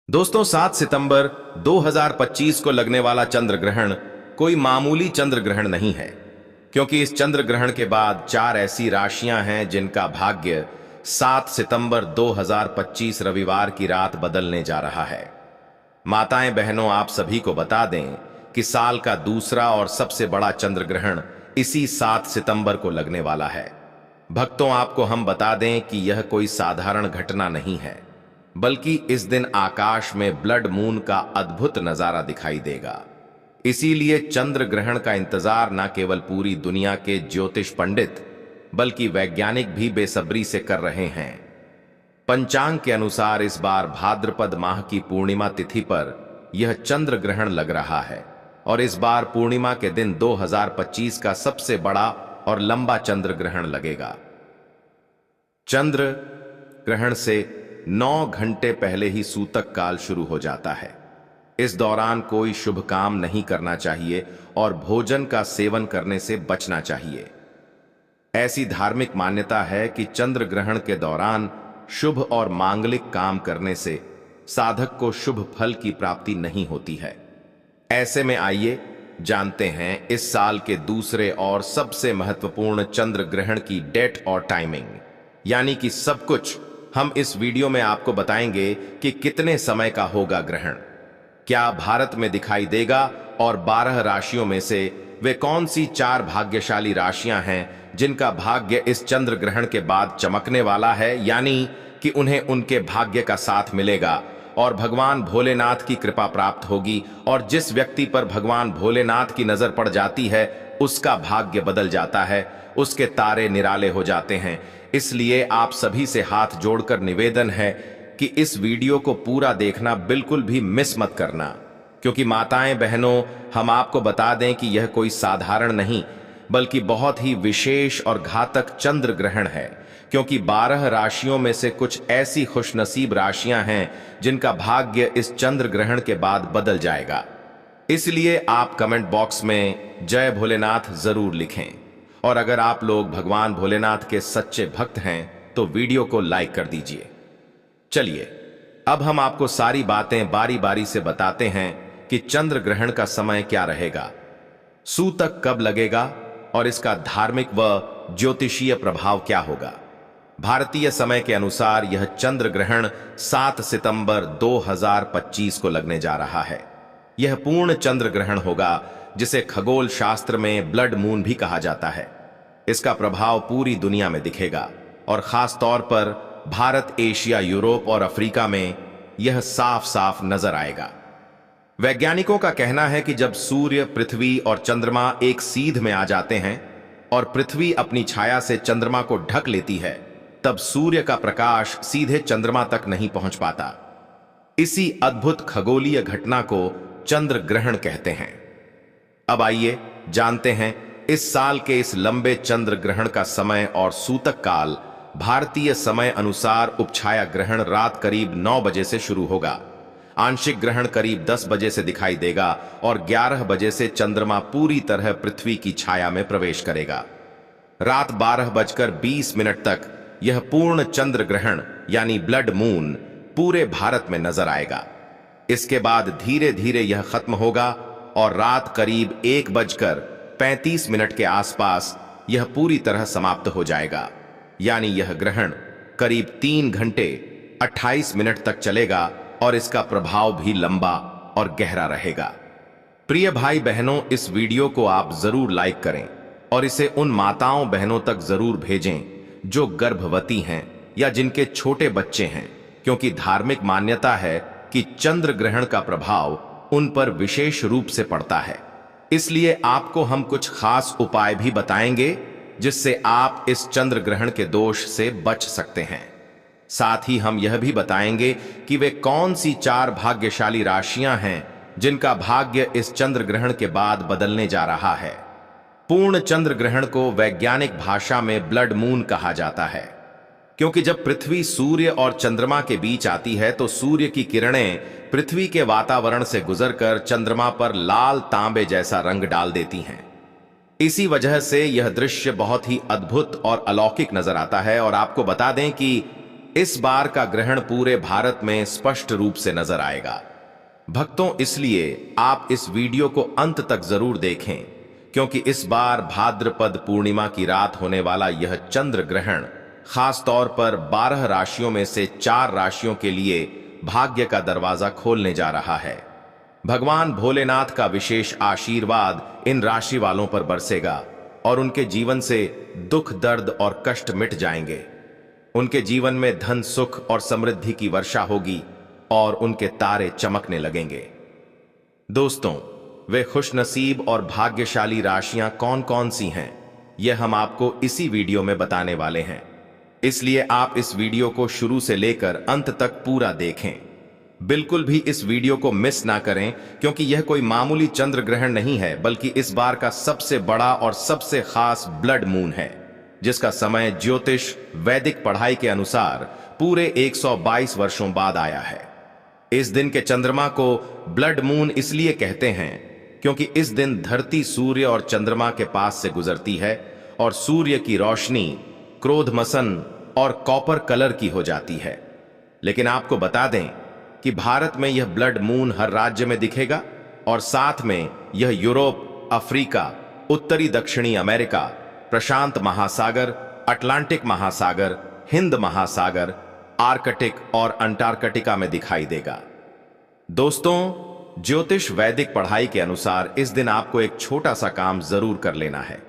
दोस्तों 7 सितंबर 2025 को लगने वाला चंद्र ग्रहण कोई मामूली चंद्र ग्रहण नहीं है, क्योंकि इस चंद्र ग्रहण के बाद 4 ऐसी राशियां हैं जिनका भाग्य 7 सितंबर 2025 रविवार की रात बदलने जा रहा है। माताएं बहनों, आप सभी को बता दें कि साल का दूसरा और सबसे बड़ा चंद्र ग्रहण इसी 7 सितंबर को लगने वाला है। भक्तों, आपको हम बता दें कि यह कोई साधारण घटना नहीं है, बल्कि इस दिन आकाश में ब्लड मून का अद्भुत नजारा दिखाई देगा। इसीलिए चंद्र ग्रहण का इंतजार न केवल पूरी दुनिया के ज्योतिष पंडित बल्कि वैज्ञानिक भी बेसब्री से कर रहे हैं। पंचांग के अनुसार इस बार भाद्रपद माह की पूर्णिमा तिथि पर यह चंद्र ग्रहण लग रहा है और इस बार पूर्णिमा के दिन 2025 का सबसे बड़ा और लंबा चंद्र ग्रहण लगेगा। चंद्र ग्रहण से 9 घंटे पहले ही सूतक काल शुरू हो जाता है। इस दौरान कोई शुभ काम नहीं करना चाहिए और भोजन का सेवन करने से बचना चाहिए। ऐसी धार्मिक मान्यता है कि चंद्र ग्रहण के दौरान शुभ और मांगलिक काम करने से साधक को शुभ फल की प्राप्ति नहीं होती है। ऐसे में आइए जानते हैं इस साल के दूसरे और सबसे महत्वपूर्ण चंद्र ग्रहण की डेट और टाइमिंग, यानी कि सब कुछ हम इस वीडियो में आपको बताएंगे कि कितने समय का होगा ग्रहण, क्या भारत में दिखाई देगा और 12 राशियों में से वे कौन सी 4 भाग्यशाली राशियां हैं जिनका भाग्य इस चंद्र ग्रहण के बाद चमकने वाला है, यानी कि उन्हें उनके भाग्य का साथ मिलेगा और भगवान भोलेनाथ की कृपा प्राप्त होगी। और जिस व्यक्ति पर भगवान भोलेनाथ की नजर पड़ जाती है उसका भाग्य बदल जाता है, उसके तारे निराले हो जाते हैं। इसलिए आप सभी से हाथ जोड़कर निवेदन है कि इस वीडियो को पूरा देखना, बिल्कुल भी मिस मत करना, क्योंकि माताएं बहनों, हम आपको बता दें कि यह कोई साधारण नहीं बल्कि बहुत ही विशेष और घातक चंद्र ग्रहण है, क्योंकि 12 राशियों में से कुछ ऐसी खुशनसीब राशियां हैं जिनका भाग्य इस चंद्र ग्रहण के बाद बदल जाएगा। इसलिए आप कमेंट बॉक्स में जय भोलेनाथ जरूर लिखें, और अगर आप लोग भगवान भोलेनाथ के सच्चे भक्त हैं तो वीडियो को लाइक कर दीजिए। चलिए अब हम आपको सारी बातें बारी बारी से बताते हैं कि चंद्र ग्रहण का समय क्या रहेगा, सूतक कब लगेगा और इसका धार्मिक व ज्योतिषीय प्रभाव क्या होगा। भारतीय समय के अनुसार यह चंद्र ग्रहण 7 सितंबर 2025 को लगने जा रहा है। यह पूर्ण चंद्र ग्रहण होगा, जिसे खगोल शास्त्र में ब्लड मून भी कहा जाता है। इसका प्रभाव पूरी दुनिया में दिखेगा और खास तौर पर भारत, एशिया, यूरोप और अफ्रीका में यह साफ साफ नजर आएगा। वैज्ञानिकों का कहना है कि जब सूर्य, पृथ्वी और चंद्रमा एक सीध में आ जाते हैं और पृथ्वी अपनी छाया से चंद्रमा को ढक लेती है, तब सूर्य का प्रकाश सीधे चंद्रमा तक नहीं पहुंच पाता। इसी अद्भुत खगोलीय घटना को चंद्र ग्रहण कहते हैं। अब आइए जानते हैं इस साल के इस लंबे चंद्र ग्रहण का समय और सूतक काल। भारतीय समय अनुसार उपछाया ग्रहण रात करीब 9 बजे से शुरू होगा। आंशिक ग्रहण करीब 10 बजे से दिखाई देगा और 11 बजे से चंद्रमा पूरी तरह पृथ्वी की छाया में प्रवेश करेगा। रात 12:20 तक यह पूर्ण चंद्र ग्रहण यानी ब्लड मून पूरे भारत में नजर आएगा। इसके बाद धीरे धीरे यह खत्म होगा और रात करीब 1:35 के आसपास यह पूरी तरह समाप्त हो जाएगा, यानी यह ग्रहण करीब 3 घंटे 28 मिनट तक चलेगा और इसका प्रभाव भी लंबा और गहरा रहेगा। प्रिय भाई बहनों, इस वीडियो को आप जरूर लाइक करें और इसे उन माताओं बहनों तक जरूर भेजें जो गर्भवती हैं या जिनके छोटे बच्चे हैं, क्योंकि धार्मिक मान्यता है कि चंद्र ग्रहण का प्रभाव उन पर विशेष रूप से पड़ता है। इसलिए आपको हम कुछ खास उपाय भी बताएंगे जिससे आप इस चंद्र ग्रहण के दोष से बच सकते हैं। साथ ही हम यह भी बताएंगे कि वे कौन सी 4 भाग्यशाली राशियां हैं जिनका भाग्य इस चंद्र ग्रहण के बाद बदलने जा रहा है। पूर्ण चंद्र ग्रहण को वैज्ञानिक भाषा में ब्लड मून कहा जाता है, क्योंकि जब पृथ्वी सूर्य और चंद्रमा के बीच आती है तो सूर्य की किरणें पृथ्वी के वातावरण से गुजरकर चंद्रमा पर लाल तांबे जैसा रंग डाल देती हैं। इसी वजह से यह दृश्य बहुत ही अद्भुत और अलौकिक नजर आता है। और आपको बता दें कि इस बार का ग्रहण पूरे भारत में स्पष्ट रूप से नजर आएगा। भक्तों, इसलिए आप इस वीडियो को अंत तक जरूर देखें, क्योंकि इस बार भाद्रपद पूर्णिमा की रात होने वाला यह चंद्र ग्रहण खास तौर पर 12 राशियों में से 4 राशियों के लिए भाग्य का दरवाजा खोलने जा रहा है। भगवान भोलेनाथ का विशेष आशीर्वाद इन राशि वालों पर बरसेगा और उनके जीवन से दुख, दर्द और कष्ट मिट जाएंगे। उनके जीवन में धन, सुख और समृद्धि की वर्षा होगी और उनके तारे चमकने लगेंगे। दोस्तों, वे खुशनसीब और भाग्यशाली राशियां कौन कौन सी हैं, यह हम आपको इसी वीडियो में बताने वाले हैं। इसलिए आप इस वीडियो को शुरू से लेकर अंत तक पूरा देखें। बिल्कुल भी इस वीडियो को मिस ना करें, क्योंकि यह कोई मामूली चंद्र ग्रहण नहीं है, बल्कि इस बार का सबसे बड़ा और सबसे खास ब्लड मून है, जिसका समय ज्योतिष वैदिक पढ़ाई के अनुसार पूरे 122 वर्षों बाद आया है। इस दिन के चंद्रमा को ब्लड मून इसलिए कहते हैं क्योंकि इस दिन धरती सूर्य और चंद्रमा के पास से गुजरती है और सूर्य की रोशनी क्रोधमसन और कॉपर कलर की हो जाती है। लेकिन आपको बता दें कि भारत में यह ब्लड मून हर राज्य में दिखेगा और साथ में यह यूरोप, अफ्रीका, उत्तरी दक्षिणी अमेरिका, प्रशांत महासागर, अटलांटिक महासागर, हिंद महासागर, आर्कटिक और अंटार्कटिका में दिखाई देगा। दोस्तों, ज्योतिष वैदिक पढ़ाई के अनुसार इस दिन आपको एक छोटा सा काम जरूर कर लेना है,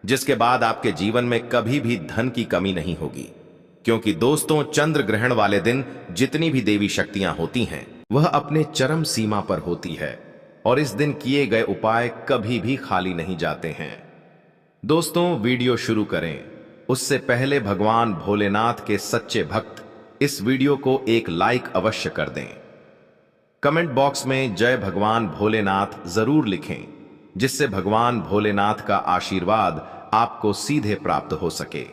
जिसके बाद आपके जीवन में कभी भी धन की कमी नहीं होगी। क्योंकि दोस्तों, चंद्र ग्रहण वाले दिन जितनी भी देवी शक्तियां होती हैं, वह अपने चरम सीमा पर होती है और इस दिन किए गए उपाय कभी भी खाली नहीं जाते हैं। दोस्तों, वीडियो शुरू करें उससे पहले भगवान भोलेनाथ के सच्चे भक्त इस वीडियो को एक लाइक अवश्य कर दें। कमेंट बॉक्स में जय भगवान भोलेनाथ जरूर लिखें, जिससे भगवान भोलेनाथ का आशीर्वाद आपको सीधे प्राप्त हो सके।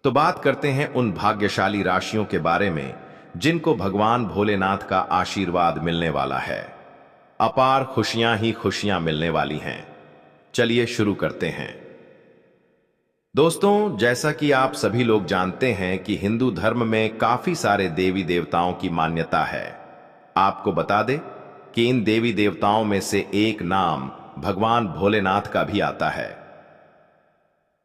तो बात करते हैं उन भाग्यशाली राशियों के बारे में जिनको भगवान भोलेनाथ का आशीर्वाद मिलने वाला है। अपार खुशियां ही खुशियां मिलने वाली हैं। चलिए शुरू करते हैं। दोस्तों, जैसा कि आप सभी लोग जानते हैं कि हिंदू धर्म में काफी सारे देवी देवताओं की मान्यता है। आपको बता दें कि इन देवी देवताओं में से एक नाम भगवान भोलेनाथ का भी आता है।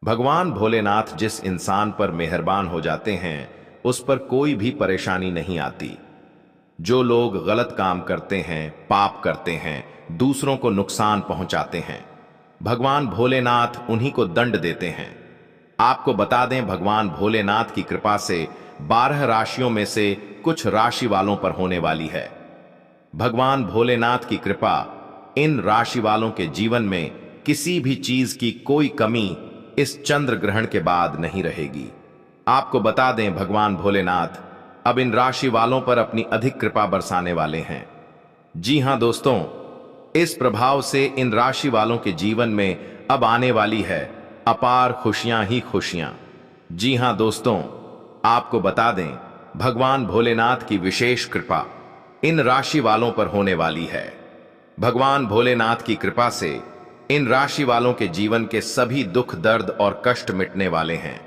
भगवान भोलेनाथ जिस इंसान पर मेहरबान हो जाते हैं, उस पर कोई भी परेशानी नहीं आती। जो लोग गलत काम करते हैं, पाप करते हैं, दूसरों को नुकसान पहुंचाते हैं, भगवान भोलेनाथ उन्हीं को दंड देते हैं। आपको बता दें, भगवान भोलेनाथ की कृपा से 12 राशियों में से कुछ राशि वालों पर होने वाली है। भगवान भोलेनाथ की कृपा इन राशि वालों के जीवन में किसी भी चीज की कोई कमी इस चंद्र ग्रहण के बाद नहीं रहेगी। आपको बता दें, भगवान भोलेनाथ अब इन राशि वालों पर अपनी अधिक कृपा बरसाने वाले हैं। जी हां दोस्तों, इस प्रभाव से इन राशि वालों के जीवन में अब आने वाली है अपार खुशियां ही खुशियां। जी हां दोस्तों, आपको बता दें, भगवान भोलेनाथ की विशेष कृपा इन राशि वालों पर होने वाली है। भगवान भोलेनाथ की कृपा से इन राशि वालों के जीवन के सभी दुख, दर्द और कष्ट मिटने वाले हैं।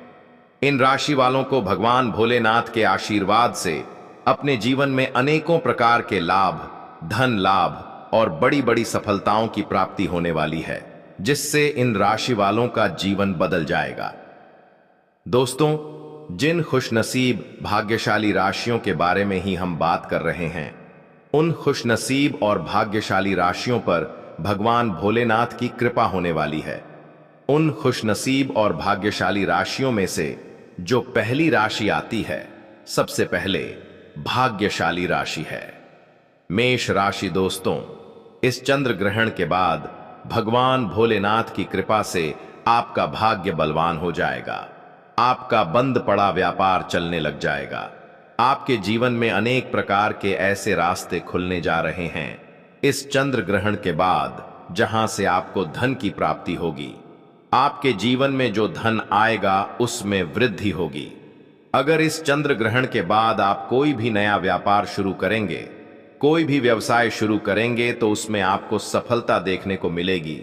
इन राशि वालों को भगवान भोलेनाथ के आशीर्वाद से अपने जीवन में अनेकों प्रकार के लाभ, धन लाभ और बड़ी बड़ी सफलताओं की प्राप्ति होने वाली है, जिससे इन राशि वालों का जीवन बदल जाएगा। दोस्तों, जिन खुशनसीब भाग्यशाली राशियों के बारे में ही हम बात कर रहे हैं, उन खुशनसीब और भाग्यशाली राशियों पर भगवान भोलेनाथ की कृपा होने वाली है। उन खुशनसीब और भाग्यशाली राशियों में से जो पहली राशि आती है, सबसे पहले भाग्यशाली राशि है मेष राशि। दोस्तों, इस चंद्र ग्रहण के बाद भगवान भोलेनाथ की कृपा से आपका भाग्य बलवान हो जाएगा। आपका बंद पड़ा व्यापार चलने लग जाएगा। आपके जीवन में अनेक प्रकार के ऐसे रास्ते खुलने जा रहे हैं इस चंद्र ग्रहण के बाद, जहां से आपको धन की प्राप्ति होगी। आपके जीवन में जो धन आएगा उसमें वृद्धि होगी। अगर इस चंद्र ग्रहण के बाद आप कोई भी नया व्यापार शुरू करेंगे, कोई भी व्यवसाय शुरू करेंगे, तो उसमें आपको सफलता देखने को मिलेगी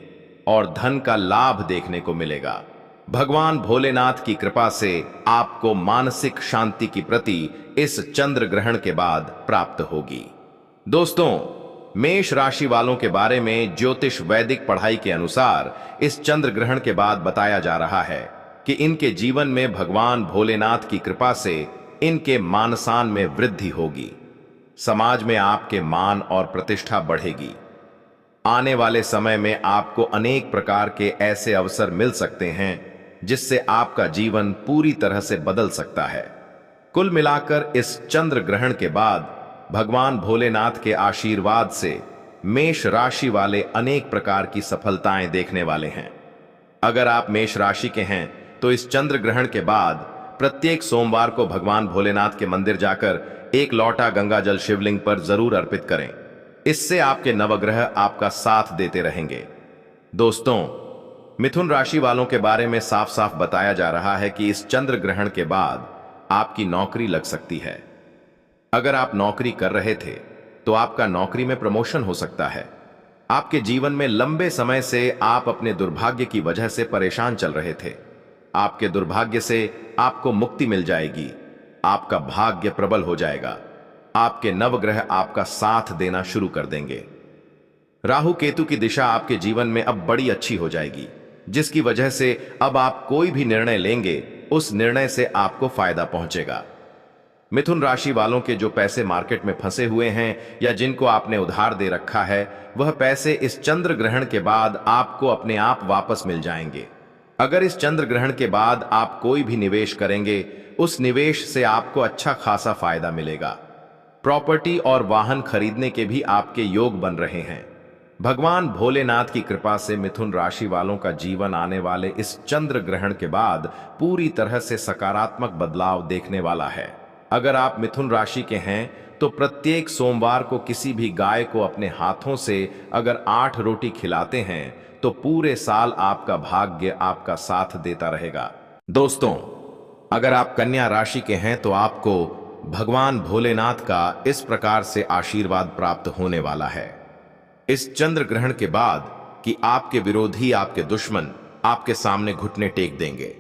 और धन का लाभ देखने को मिलेगा। भगवान भोलेनाथ की कृपा से आपको मानसिक शांति की प्रति इस चंद्र ग्रहण के बाद प्राप्त होगी। दोस्तों, मेष राशि वालों के बारे में ज्योतिष वैदिक पढ़ाई के अनुसार इस चंद्र ग्रहण के बाद बताया जा रहा है कि इनके जीवन में भगवान भोलेनाथ की कृपा से इनके मान-सम्मान में वृद्धि होगी। समाज में आपके मान और प्रतिष्ठा बढ़ेगी। आने वाले समय में आपको अनेक प्रकार के ऐसे अवसर मिल सकते हैं जिससे आपका जीवन पूरी तरह से बदल सकता है। कुल मिलाकर इस चंद्र ग्रहण के बाद भगवान भोलेनाथ के आशीर्वाद से मेष राशि वाले अनेक प्रकार की सफलताएं देखने वाले हैं। अगर आप मेष राशि के हैं तो इस चंद्र ग्रहण के बाद प्रत्येक सोमवार को भगवान भोलेनाथ के मंदिर जाकर एक लोटा गंगा जल शिवलिंग पर जरूर अर्पित करें। इससे आपके नवग्रह आपका साथ देते रहेंगे। दोस्तों, मिथुन राशि वालों के बारे में साफ साफ बताया जा रहा है कि इस चंद्र ग्रहण के बाद आपकी नौकरी लग सकती है। अगर आप नौकरी कर रहे थे तो आपका नौकरी में प्रमोशन हो सकता है। आपके जीवन में लंबे समय से आप अपने दुर्भाग्य की वजह से परेशान चल रहे थे। आपके दुर्भाग्य से आपको मुक्ति मिल जाएगी। आपका भाग्य प्रबल हो जाएगा। आपके नवग्रह आपका साथ देना शुरू कर देंगे। राहु केतु की दिशा आपके जीवन में अब बड़ी अच्छी हो जाएगी, जिसकी वजह से अब आप कोई भी निर्णय लेंगे उस निर्णय से आपको फायदा पहुंचेगा। मिथुन राशि वालों के जो पैसे मार्केट में फंसे हुए हैं या जिनको आपने उधार दे रखा है, वह पैसे इस चंद्र ग्रहण के बाद आपको अपने आप वापस मिल जाएंगे। अगर इस चंद्र ग्रहण के बाद आप कोई भी निवेश करेंगे, उस निवेश से आपको अच्छा खासा फायदा मिलेगा। प्रॉपर्टी और वाहन खरीदने के भी आपके योग बन रहे हैं। भगवान भोलेनाथ की कृपा से मिथुन राशि वालों का जीवन आने वाले इस चंद्र ग्रहण के बाद पूरी तरह से सकारात्मक बदलाव देखने वाला है। अगर आप मिथुन राशि के हैं तो प्रत्येक सोमवार को किसी भी गाय को अपने हाथों से अगर 8 रोटी खिलाते हैं तो पूरे साल आपका भाग्य आपका साथ देता रहेगा। दोस्तों, अगर आप कन्या राशि के हैं तो आपको भगवान भोलेनाथ का इस प्रकार से आशीर्वाद प्राप्त होने वाला है इस चंद्र ग्रहण के बाद कि आपके विरोधी, आपके दुश्मन आपके सामने घुटने टेक देंगे।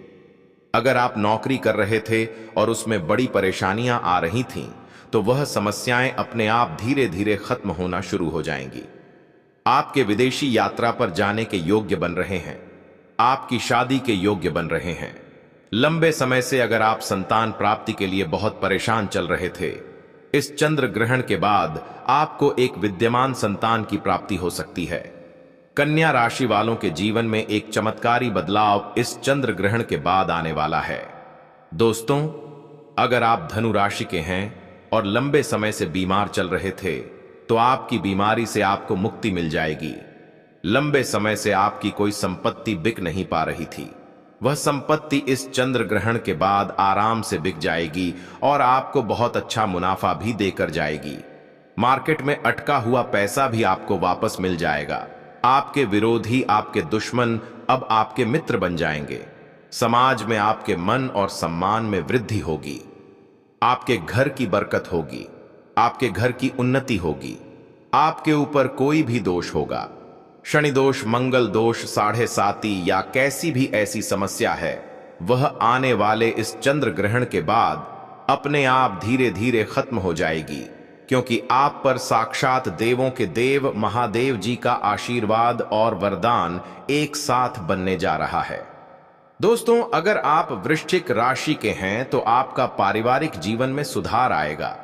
अगर आप नौकरी कर रहे थे और उसमें बड़ी परेशानियां आ रही थीं, तो वह समस्याएं अपने आप धीरे धीरे खत्म होना शुरू हो जाएंगी। आपके विदेशी यात्रा पर जाने के योग्य बन रहे हैं। आपकी शादी के योग्य बन रहे हैं। लंबे समय से अगर आप संतान प्राप्ति के लिए बहुत परेशान चल रहे थे, इस चंद्र ग्रहण के बाद आपको एक विद्यमान संतान की प्राप्ति हो सकती है। कन्या राशि वालों के जीवन में एक चमत्कारी बदलाव इस चंद्र ग्रहण के बाद आने वाला है। दोस्तों, अगर आप धनु राशि के हैं और लंबे समय से बीमार चल रहे थे तो आपकी बीमारी से आपको मुक्ति मिल जाएगी। लंबे समय से आपकी कोई संपत्ति बिक नहीं पा रही थी, वह संपत्ति इस चंद्र ग्रहण के बाद आराम से बिक जाएगी और आपको बहुत अच्छा मुनाफा भी देकर जाएगी। मार्केट में अटका हुआ पैसा भी आपको वापस मिल जाएगा। आपके विरोधी, आपके दुश्मन अब आपके मित्र बन जाएंगे। समाज में आपके मन और सम्मान में वृद्धि होगी। आपके घर की बरकत होगी। आपके घर की उन्नति होगी। आपके ऊपर कोई भी दोष होगा, शनि दोष, मंगल दोष, 7.5 या कैसी भी ऐसी समस्या है, वह आने वाले इस चंद्र ग्रहण के बाद अपने आप धीरे धीरे खत्म हो जाएगी, क्योंकि आप पर साक्षात देवों के देव महादेव जी का आशीर्वाद और वरदान एक साथ बनने जा रहा है। दोस्तों, अगर आप वृश्चिक राशि के हैं तो आपका पारिवारिक जीवन में सुधार आएगा।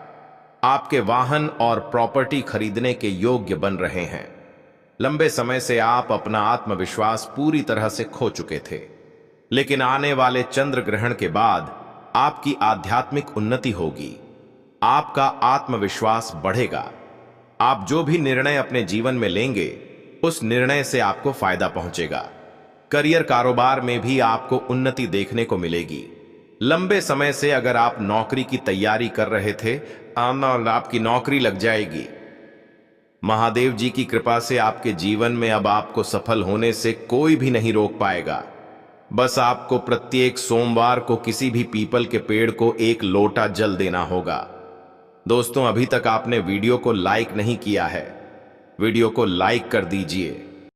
आपके वाहन और प्रॉपर्टी खरीदने के योग्य बन रहे हैं। लंबे समय से आप अपना आत्मविश्वास पूरी तरह से खो चुके थे, लेकिन आने वाले चंद्र ग्रहण के बाद आपकी आध्यात्मिक उन्नति होगी। आपका आत्मविश्वास बढ़ेगा। आप जो भी निर्णय अपने जीवन में लेंगे, उस निर्णय से आपको फायदा पहुंचेगा। करियर, कारोबार में भी आपको उन्नति देखने को मिलेगी। लंबे समय से अगर आप नौकरी की तैयारी कर रहे थे, आपकी नौकरी लग जाएगी। महादेव जी की कृपा से आपके जीवन में अब आपको सफल होने से कोई भी नहीं रोक पाएगा। बस आपको प्रत्येक सोमवार को किसी भी पीपल के पेड़ को एक लोटा जल देना होगा। दोस्तों, अभी तक आपने वीडियो को लाइक नहीं किया है, वीडियो को लाइक कर दीजिए।